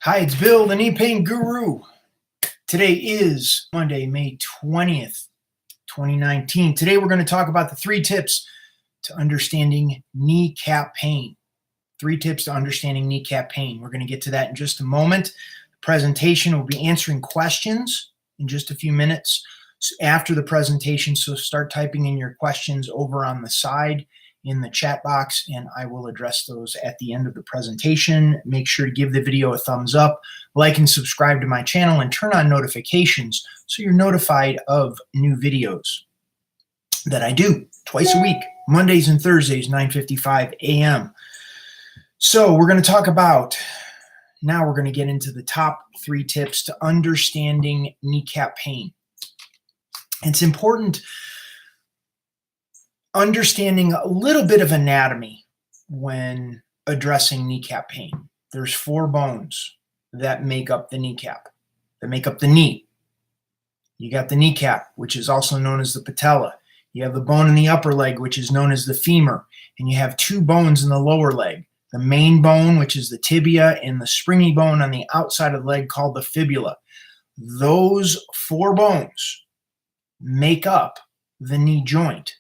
Hi, it's Bill, the knee pain guru. Today is Monday, May 20th, 2019. Today we're going to talk about the 3 tips to understanding kneecap pain. 3 tips to understanding kneecap pain. We're going to get to that in just a moment. The presentation will be answering questions in just a few minutes after the presentation, so start typing in your questions over on the side in the chat box, and I will address those at the end of the presentation. Make sure to give the video a thumbs up, like and subscribe to my channel, and turn on notifications so you're notified of new videos that I do twice a week, Mondays and Thursdays, 9:55 a.m. So we're going to talk about, now we're going to get into the top 3 tips to understanding kneecap pain. It's important understanding a little bit of anatomy when addressing kneecap pain. There's 4 bones that make up the kneecap, that make up the knee. You got the kneecap, which is also known as the patella. You have the bone in the upper leg, which is known as the femur. And you have 2 bones in the lower leg. The main bone, which is the tibia, and the springy bone on the outside of the leg called the fibula. Those 4 bones make up the knee joint.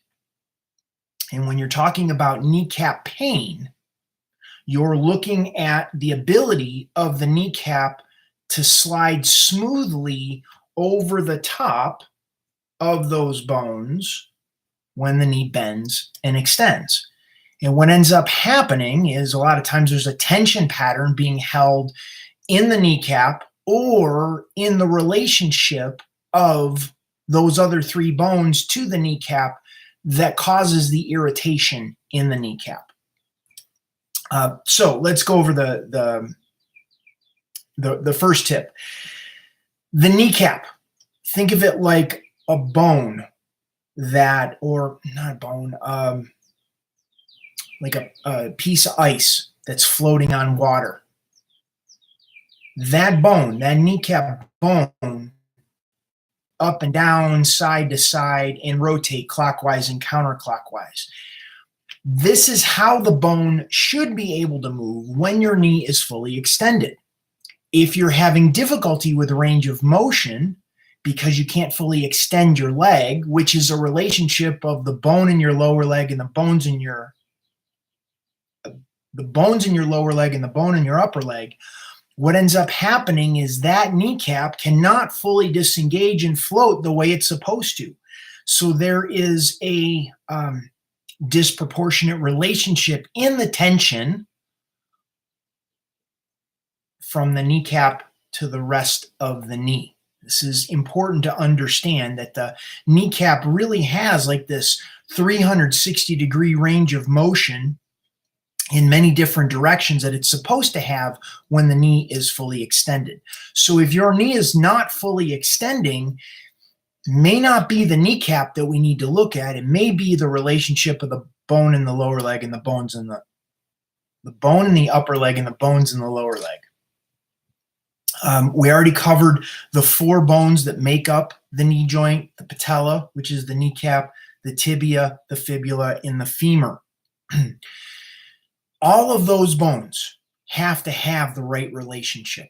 And when you're talking about kneecap pain, you're looking at the ability of the kneecap to slide smoothly over the top of those bones when the knee bends and extends. And what ends up happening is a lot of times there's a tension pattern being held in the kneecap or in the relationship of those other 3 bones to the kneecap that causes the irritation in the kneecap. So let's go over the first tip. The kneecap, think of it like a bone that, or not a bone, like a piece of ice that's floating on water. That bone, that kneecap bone, up and down, side to side, and rotate clockwise and counterclockwise. This is how the bone should be able to move when your knee is fully extended. If you're having difficulty with range of motion because you can't fully extend your leg, which is a relationship of the bone in your lower leg and the bones in your lower leg and the bone in your upper leg, what ends up happening is that kneecap cannot fully disengage and float the way it's supposed to. So there is a disproportionate relationship in the tension from the kneecap to the rest of the knee. This is important to understand, that the kneecap really has like this 360-degree range of motion in many different directions that it's supposed to have when the knee is fully extended. So if your knee is not fully extending, it may not be the kneecap that we need to look at. It may be the relationship of the bone in the lower leg and the bones in the bone in the upper leg and the bones in the lower leg. We already covered the 4 bones that make up the knee joint: the patella, which is the kneecap, the tibia, the fibula, and the femur. All of those bones have to have the right relationship.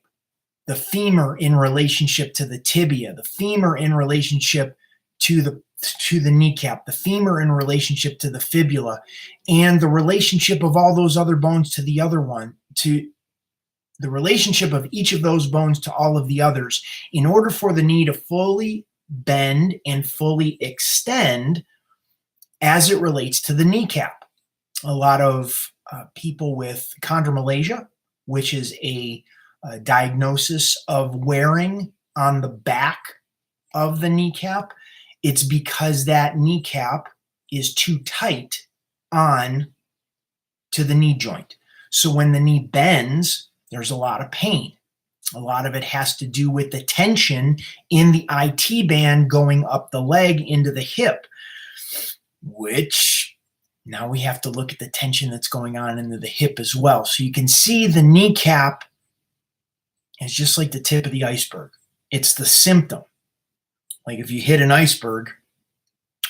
The femur in relationship to the tibia, the femur in relationship to the kneecap, the femur in relationship to the fibula, and the relationship of all those other bones to the other one, to the relationship of each of those bones to all of the others, in order for the knee to fully bend and fully extend as it relates to the kneecap. A lot of people with chondromalacia, which is a diagnosis of wearing on the back of the kneecap, it's because that kneecap is too tight on to the knee joint. So when the knee bends, there's a lot of pain. A lot of it has to do with the tension in the IT band going up the leg into the hip, which now we have to look at the tension that's going on into the hip as well. So you can see the kneecap is just like the tip of the iceberg. It's the symptom. Like if you hit an iceberg,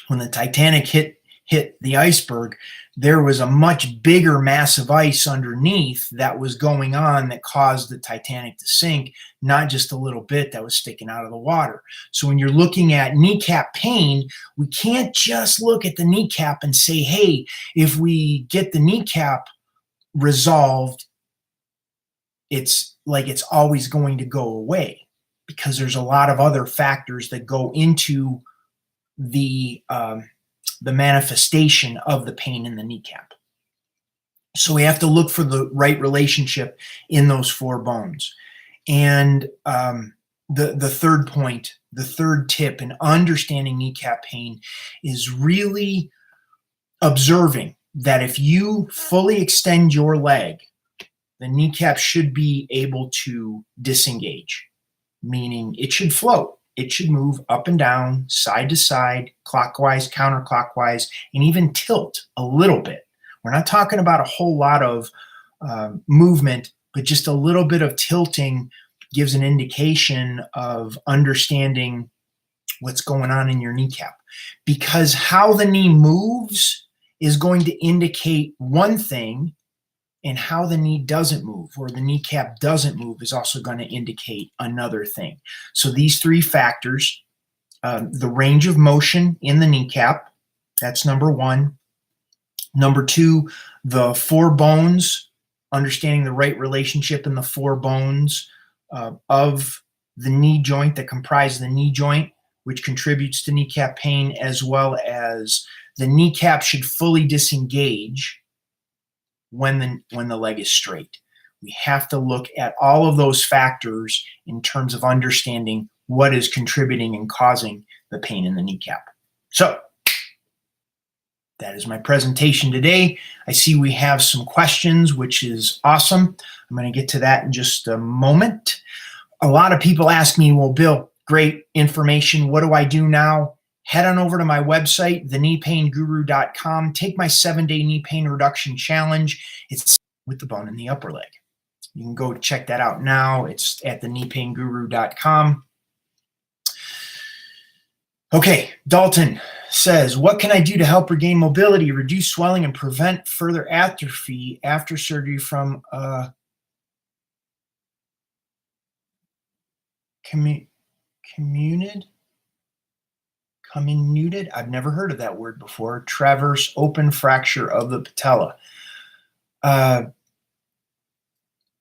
when the Titanic hit hit the iceberg, there was a much bigger mass of ice underneath that was going on that caused the Titanic to sink, not just a little bit that was sticking out of the water. So when you're looking at kneecap pain, we can't just look at the kneecap and say, hey, if we get the kneecap resolved, it's like it's always going to go away, because there's a lot of other factors that go into the manifestation of the pain in the kneecap. So we have to look for the right relationship in those four bones. And the third point, the third tip in understanding kneecap pain is really observing that if you fully extend your leg, the kneecap should be able to disengage, meaning it should float. It should move up and down, side to side, clockwise, counterclockwise, and even tilt a little bit. We're not talking about a whole lot of movement, but just a little bit of tilting gives an indication of understanding what's going on in your kneecap. Because how the knee moves is going to indicate one thing, and how the knee doesn't move, or the kneecap doesn't move, is also going to indicate another thing. So these three factors, the range of motion in the kneecap, that's number one. Number two, the four bones, understanding the right relationship in the four bones of the knee joint that comprise the knee joint, which contributes to kneecap pain, as well as the kneecap should fully disengage when the leg is straight. We have to look at all of those factors in terms of understanding what is contributing and causing the pain in the kneecap. So that is my presentation today. I see we have some questions, which is awesome. I'm going to get to that in just a moment. A lot of people ask me, well, Bill, great information. What do I do now? Head on over to my website, thekneepainguru.com. Take my 7-day knee pain reduction challenge. It's with the bone in the upper leg. You can go check that out now. It's at thekneepainguru.com. Okay, Dalton says, what can I do to help regain mobility, reduce swelling, and prevent further atrophy after surgery from comminuted? I've never heard of that word before. Transverse open fracture of the patella.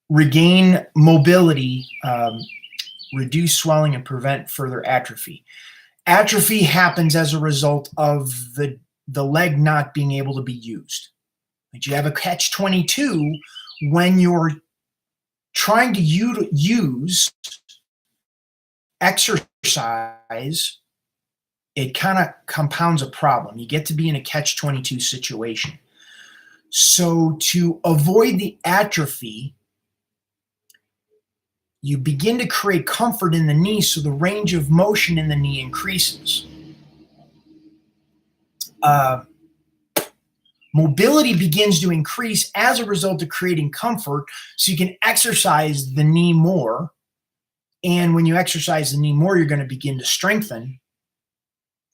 Regain mobility, reduce swelling, and prevent further atrophy. Atrophy happens as a result of the leg not being able to be used. But you have a catch-22 when you're trying to use exercise. It kind of compounds a problem. You get to be in a catch-22 situation. So to avoid the atrophy, you begin to create comfort in the knee so the range of motion in the knee increases. Mobility begins to increase as a result of creating comfort, so you can exercise the knee more. And when you exercise the knee more, you're going to begin to strengthen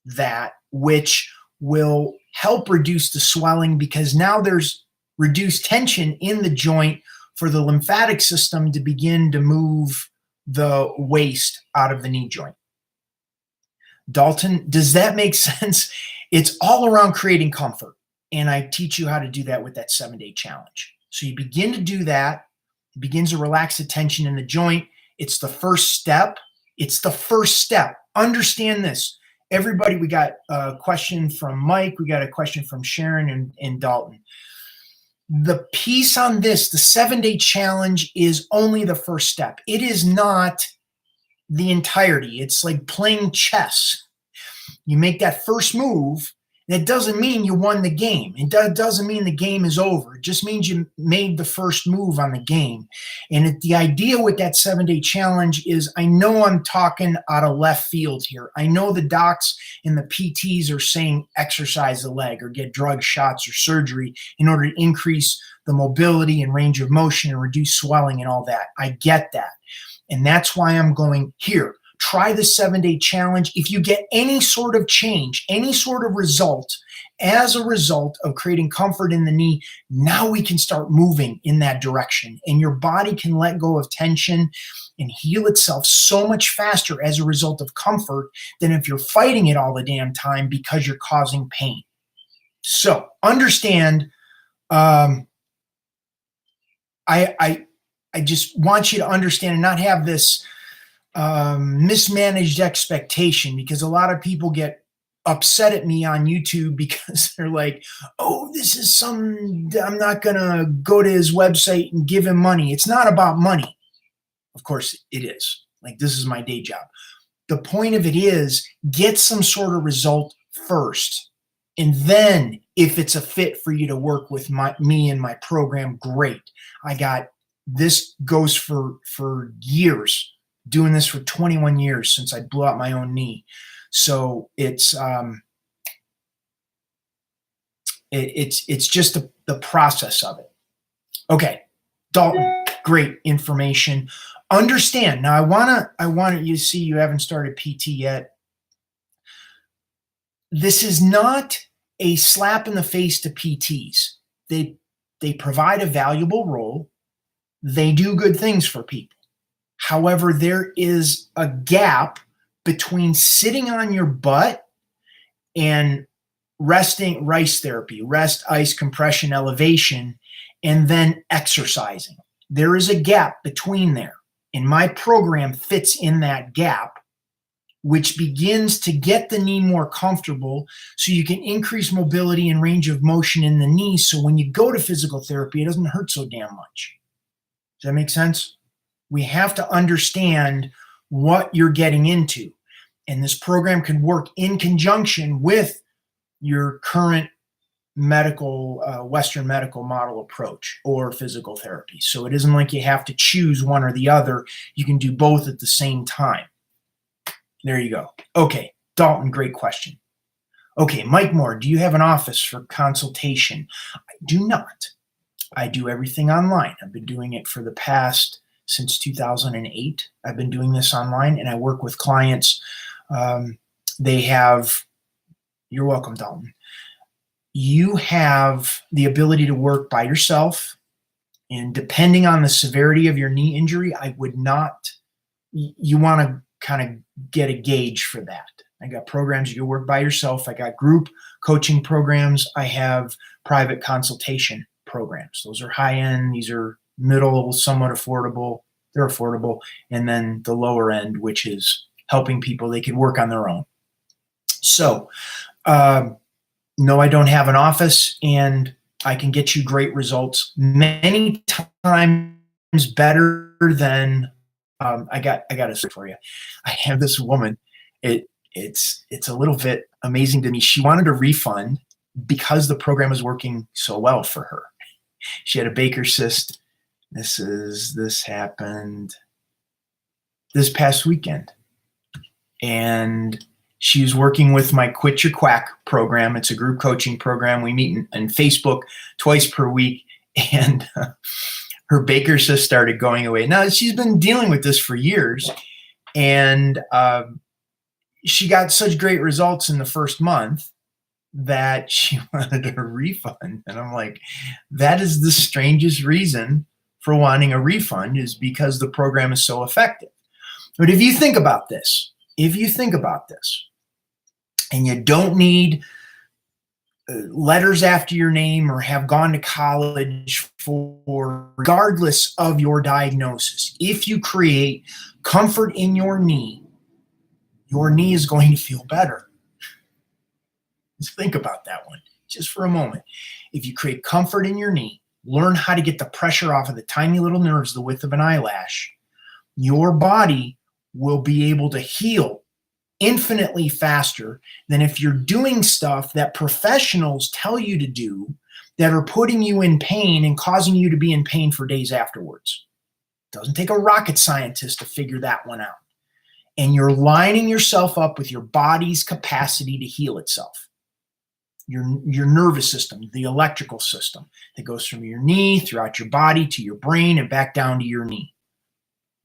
that, which will help reduce the swelling, because now there's reduced tension in the joint for the lymphatic system to begin to move the waste out of the knee joint. Dalton, does that make sense? It's all around creating comfort, and I teach you how to do that with that 7-day challenge. So you begin to do that. It begins to relax the tension in the joint. It's the first step. It's the first step. Understand this. Everybody, we got a question from Mike. We got a question from Sharon and Dalton. The piece on this, the 7-day challenge, is only the first step. It is not the entirety. It's like playing chess. You make that first move. That doesn't mean you won the game. It doesn't mean the game is over. It just means you made the first move on the game. And the idea with that 7-day challenge is, I know I'm talking out of left field here. I know the docs and the PTs are saying exercise the leg or get drug shots or surgery in order to increase the mobility and range of motion and reduce swelling and all that. I get that. And that's why I'm going here. Try the 7-day challenge. If you get any sort of change, any sort of result as a result of creating comfort in the knee, now we can start moving in that direction, and your body can let go of tension and heal itself so much faster as a result of comfort than if you're fighting it all the damn time because you're causing pain. So understand, I just want you to understand and not have this mismanaged expectation, because a lot of people get upset at me on YouTube because they're like, oh, this is I'm not going to go to his website and give him money. It's not about money. Of course it is. Like, this is my day job. The point of it is, get some sort of result first. And then if it's a fit for you to work with me and my program, great. This goes for years, doing this for 21 years since I blew out my own knee. So it's just the process of it. Okay, Dalton, great information. Understand now. I want you to see you haven't started PT yet. This is not a slap in the face to PTs. They provide a valuable role. They do good things for people. However, there is a gap between sitting on your butt and resting, RICE therapy, rest, ice, compression, elevation, and then exercising. There is a gap between there. And my program fits in that gap, which begins to get the knee more comfortable so you can increase mobility and range of motion in the knee. So when you go to physical therapy, it doesn't hurt so damn much. Does that make sense? We have to understand what you're getting into. And this program can work in conjunction with your current medical, Western medical model approach or physical therapy. So it isn't like you have to choose one or the other. You can do both at the same time. There you go. Okay, Dalton, great question. Okay, Mike Moore, do you have an office for consultation? I do not. I do everything online. I've been doing it for the past, since 2008. I've been doing this online, and I work with clients. You're welcome, Dalton. You have the ability to work by yourself, and depending on the severity of your knee injury, you want to kind of get a gauge for that. I got programs you can work by yourself. I got group coaching programs. I have private consultation programs. Those are high end. These are middle, somewhat affordable. They're affordable. And then the lower end, which is helping people they can work on their own. So, no, I don't have an office, and I can get you great results many times better than I got a story for you. I have this woman. It's a little bit amazing to me. She wanted a refund because the program was working so well for her. She had a Baker cyst. This happened this past weekend, and she was working with my Quit Your Quack program. It's a group coaching program. We meet in Facebook twice per week, and her Baker cyst started going away. Now, she's been dealing with this for years, and she got such great results in the first month that she wanted a refund. And I'm like, that is the strangest reason for wanting a refund, is because the program is so effective. But if you think about this, and you don't need letters after your name or have gone to college for, regardless of your diagnosis, if you create comfort in your knee is going to feel better. Just think about that one just for a moment. If you create comfort in your knee, learn how to get the pressure off of the tiny little nerves the width of an eyelash, your body will be able to heal infinitely faster than if you're doing stuff that professionals tell you to do that are putting you in pain and causing you to be in pain for days afterwards. It doesn't take a rocket scientist to figure that one out. And you're lining yourself up with your body's capacity to heal itself. Your nervous system, the electrical system that goes from your knee throughout your body to your brain and back down to your knee.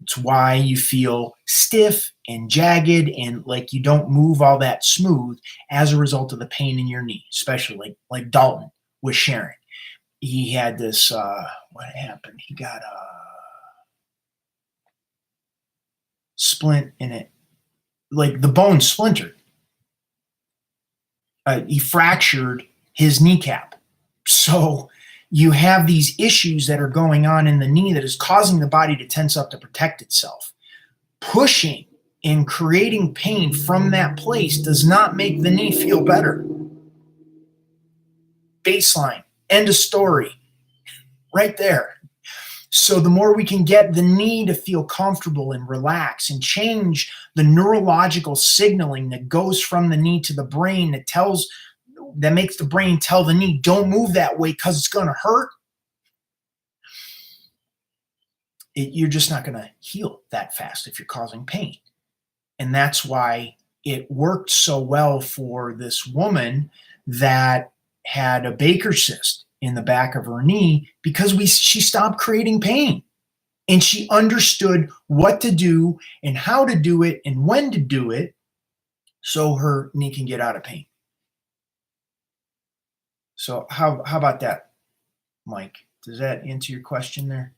It's why you feel stiff and jagged and like you don't move all that smooth as a result of the pain in your knee, especially like Dalton was sharing. He had this, what happened? He got a splint in it, like the bone splintered. He fractured his kneecap. So you have these issues that are going on in the knee that is causing the body to tense up to protect itself. Pushing and creating pain from that place does not make the knee feel better. Baseline, end of story, right there. So the more we can get the knee to feel comfortable and relax and change the neurological signaling that goes from the knee to the brain that makes the brain tell the knee, don't move that way because it's going to hurt. You're just not going to heal that fast if you're causing pain. And that's why it worked so well for this woman that had a Baker cyst in the back of her knee, because she stopped creating pain and she understood what to do and how to do it and when to do it so her knee can get out of pain. So how about that, Mike? Does that answer your question there?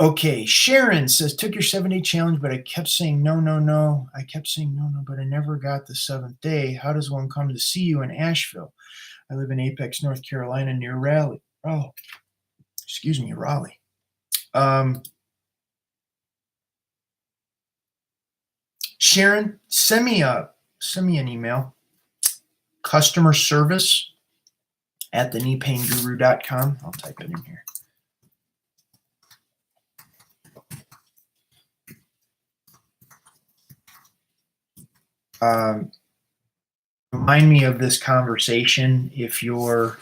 Okay, Sharon says, took your 7-day challenge, but I kept saying no, no, no. I kept saying no, no, but I never got the 7th day. How does one come to see you in Asheville? I live in Apex, North Carolina, near Raleigh. Oh, excuse me, Raleigh. Sharon, send me an email. Customer service at thekneepainguru.com. I'll type it in here. Remind me of this conversation. If you're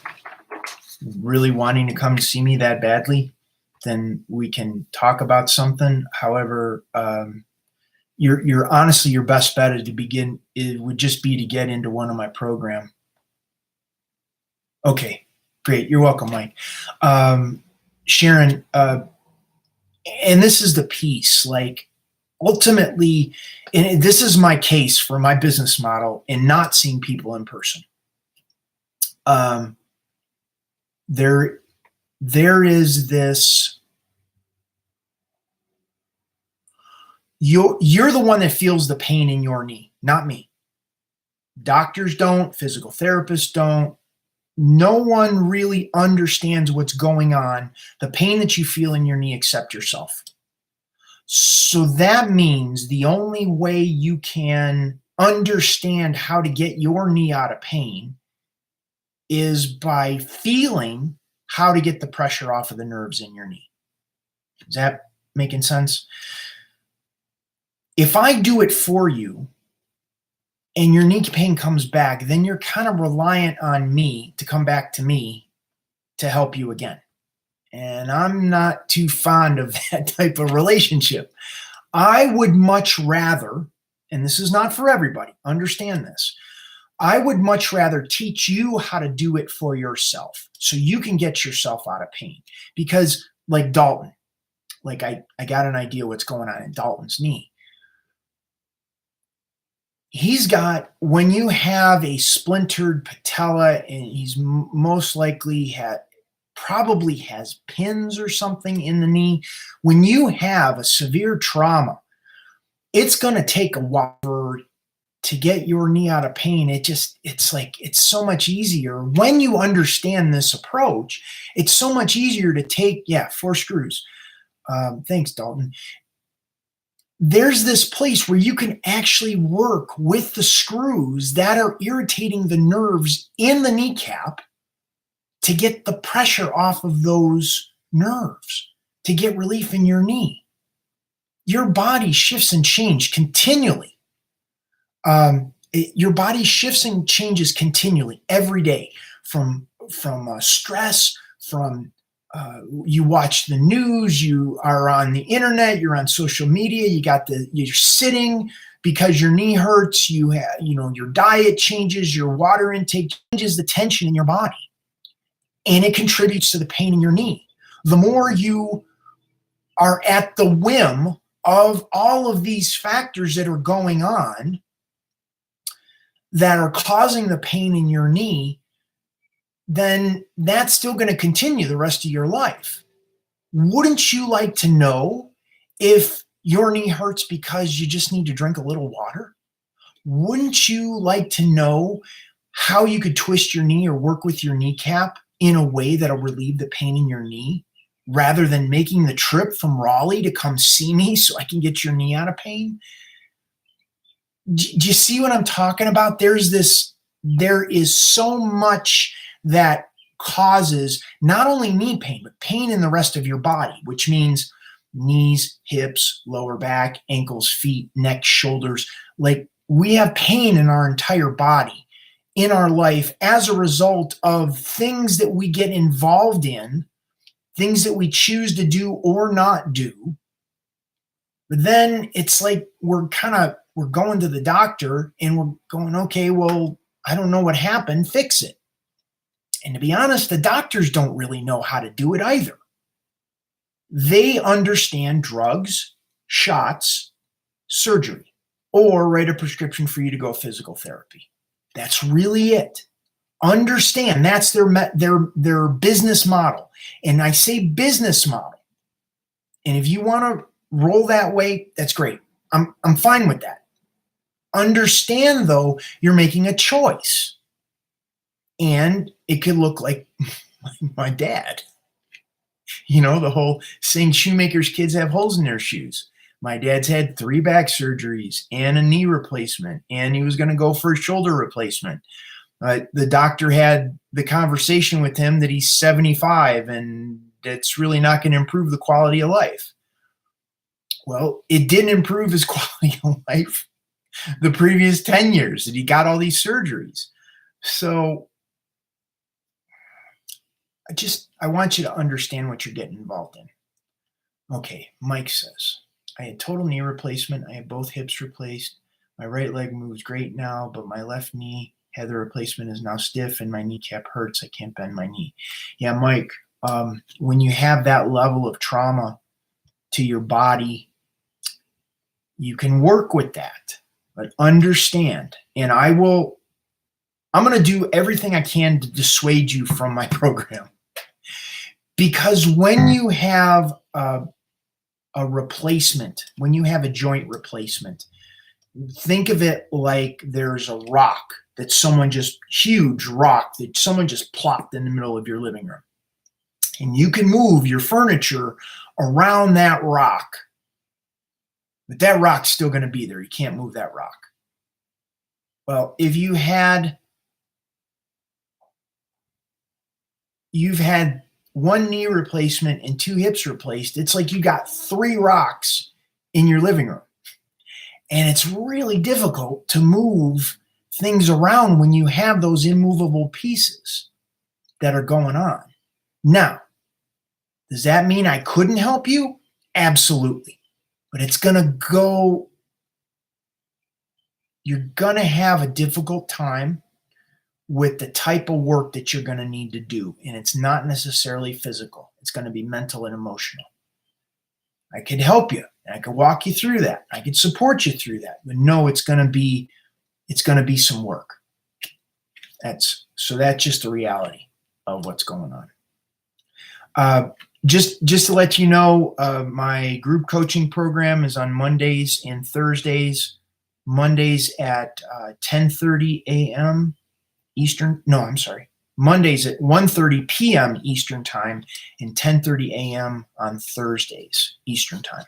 really wanting to come to see me that badly, then we can talk about something. However, you're honestly, your best bet would just be to get into one of my program. Okay, great. You're welcome, Mike. Sharon, and this is the piece, like, ultimately, and this is my case for my business model in not seeing people in person. There is this, you're the one that feels the pain in your knee, not me. Doctors don't, physical therapists don't. No one really understands what's going on, the pain that you feel in your knee, except yourself. So that means the only way you can understand how to get your knee out of pain is by feeling how to get the pressure off of the nerves in your knee. Is that making sense? If I do it for you and your knee pain comes back, then you're kind of reliant on me to come back to me to help you again. And I'm not too fond of that type of relationship. I would much rather, and this is not for everybody, understand this, I would much rather teach you how to do it for yourself so you can get yourself out of pain. Because like Dalton, like I got an idea what's going on in Dalton's knee. He's got, when you have a splintered patella, and he's most likely probably has pins or something in the knee. When you have a severe trauma, it's going to take a while to get your knee out of pain. It's so much easier when you understand this approach. It's so much easier to take, 4 screws. Thanks, Dalton. There's this place where you can actually work with the screws that are irritating the nerves in the kneecap to get the pressure off of those nerves, to get relief in your knee. Your body shifts and changes continually. Your body shifts and changes continually every day from stress, from you watch the news, you are on the internet, you're on social media, you're sitting because your knee hurts, your diet changes, your water intake changes the tension in your body. And it contributes to the pain in your knee. The more you are at the whim of all of these factors that are going on that are causing the pain in your knee, then that's still going to continue the rest of your life. Wouldn't you like to know if your knee hurts because you just need to drink a little water? Wouldn't you like to know how you could twist your knee or work with your kneecap in a way that'll relieve the pain in your knee, rather than making the trip from Raleigh to come see me so I can get your knee out of pain? Do you see what I'm talking about? There is so much that causes not only knee pain, but pain in the rest of your body, which means knees, hips, lower back, ankles, feet, neck, shoulders. Like, we have pain in our entire body, in our life, as a result of things that we get involved in, things that we choose to do or not do. But then it's like we're going to the doctor and we're going, okay, well, I don't know what happened, fix it. And to be honest, the doctors don't really know how to do it either. They understand drugs, shots, surgery, or write a prescription for you to go physical therapy. That's really it. Understand that's their business model. And I say business model. And if you want to roll that way, that's great. I'm fine with that. Understand, though, you're making a choice. And it could look like my dad. You know, the whole saying shoemakers' kids have holes in their shoes. My dad's had 3 back surgeries and a knee replacement, and he was going to go for a shoulder replacement. The doctor had the conversation with him that he's 75 and it's really not going to improve the quality of life. Well, it didn't improve his quality of life the previous 10 years that he got all these surgeries. So I want you to understand what you're getting involved in. Okay, Mike says, I had total knee replacement. I had both hips replaced. My right leg moves great now, but my left knee had the replacement, is now stiff, and my kneecap hurts. I can't bend my knee. Yeah, Mike, when you have that level of trauma to your body, you can work with that, but understand, and I'm going to do everything I can to dissuade you from my program. Because when you have a replacement, when you have a joint replacement, think of it like there's a rock that huge rock that someone just plopped in the middle of your living room. And you can move your furniture around that rock, but that rock's still going to be there. You can't move that rock. Well, if you've had 1 knee replacement and 2 hips replaced, it's like you got 3 rocks in your living room. And it's really difficult to move things around when you have those immovable pieces that are going on. Now, does that mean I couldn't help you? Absolutely. But you're going to have a difficult time with the type of work that you're going to need to do. And it's not necessarily physical. It's going to be mental and emotional. I could help you. I could walk you through that. I could support you through that. But no, it's going to be some work. That's just the reality of what's going on. Just to let you know, my group coaching program is on Mondays and Thursdays. Mondays at 10:30 a.m. Eastern. No, I'm sorry. Mondays at 1:30 p.m. Eastern time and 10:30 a.m. on Thursdays Eastern time.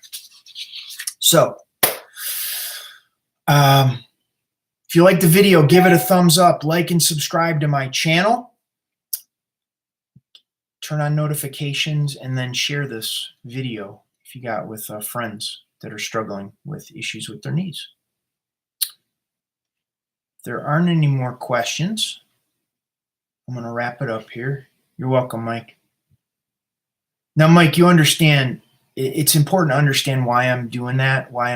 So, if you like the video, give it a thumbs up, like and subscribe to my channel. Turn on notifications and then share this video if you got with friends that are struggling with issues with their knees. If there aren't any more questions, I'm going to wrap it up here. You're welcome, Mike. Now, Mike, you understand, it's important to understand why I'm doing that, why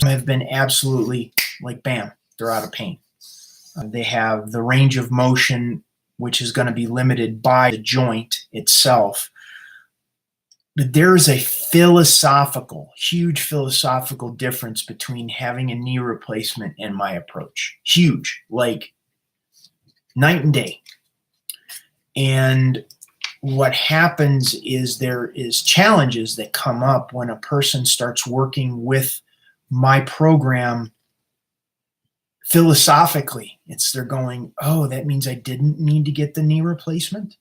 have been absolutely like, bam, they're out of pain. They have the range of motion, which is going to be limited by the joint itself. But there's a huge philosophical difference between having a knee replacement and my approach. Huge, like night and day. And what happens is there is challenges that come up when a person starts working with my program philosophically. They're going, oh, that means I didn't need to get the knee replacement.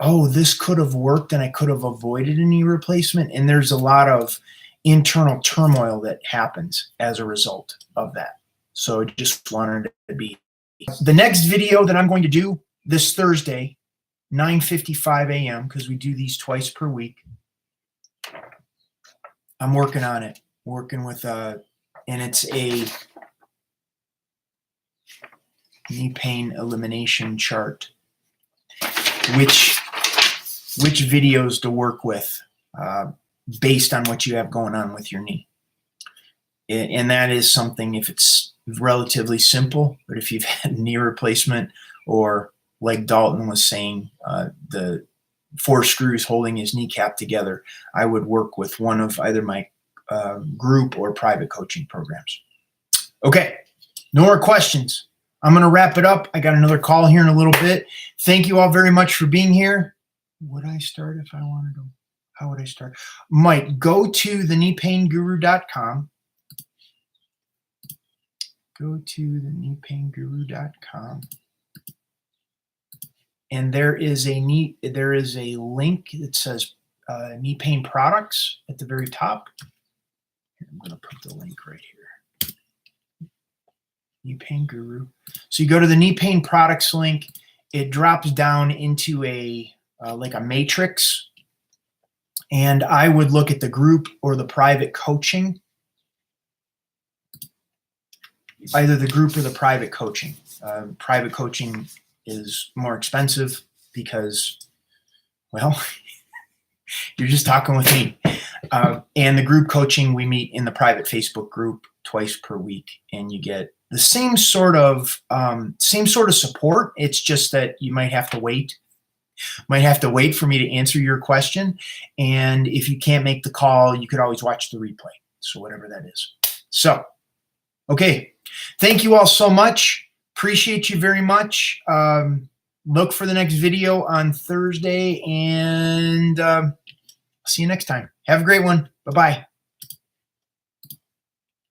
Oh, this could have worked and I could have avoided a knee replacement. And there's a lot of internal turmoil that happens as a result of that. So I just wanted to be. The next video that I'm going to do this Thursday, 9:55 a.m., because we do these twice per week. I'm working on it, and it's a knee pain elimination chart. Which videos to work with based on what you have going on with your knee. And that is something, if it's relatively simple, but if you've had knee replacement, or like Dalton was saying, the 4 screws holding his kneecap together, I would work with one of either my group or private coaching programs. Okay, no more questions. I'm going to wrap it up. I got another call here in a little bit. Thank you all very much for being here. Would I start if I wanted to? How would I start? Mike, go to thekneepainguru.com. Go to thekneepainguru.com. And there is a link that says knee pain products at the very top. Here, I'm going to put the link right here. Knee Pain Guru. So you go to the knee pain products link. It drops down into a like a matrix, and I would look at the group or the private coaching. Either the group or the private coaching. Private coaching is more expensive because, well, you're just talking with me. And the group coaching, we meet in the private Facebook group twice per week, and you get the same sort of support. It's just that you might have to wait. Might have to wait for me to answer your question. And if you can't make the call, you could always watch the replay. So whatever that is. So, okay. Thank you all so much. Appreciate you very much. Look for the next video on Thursday, and see you next time. Have a great one. Bye-bye.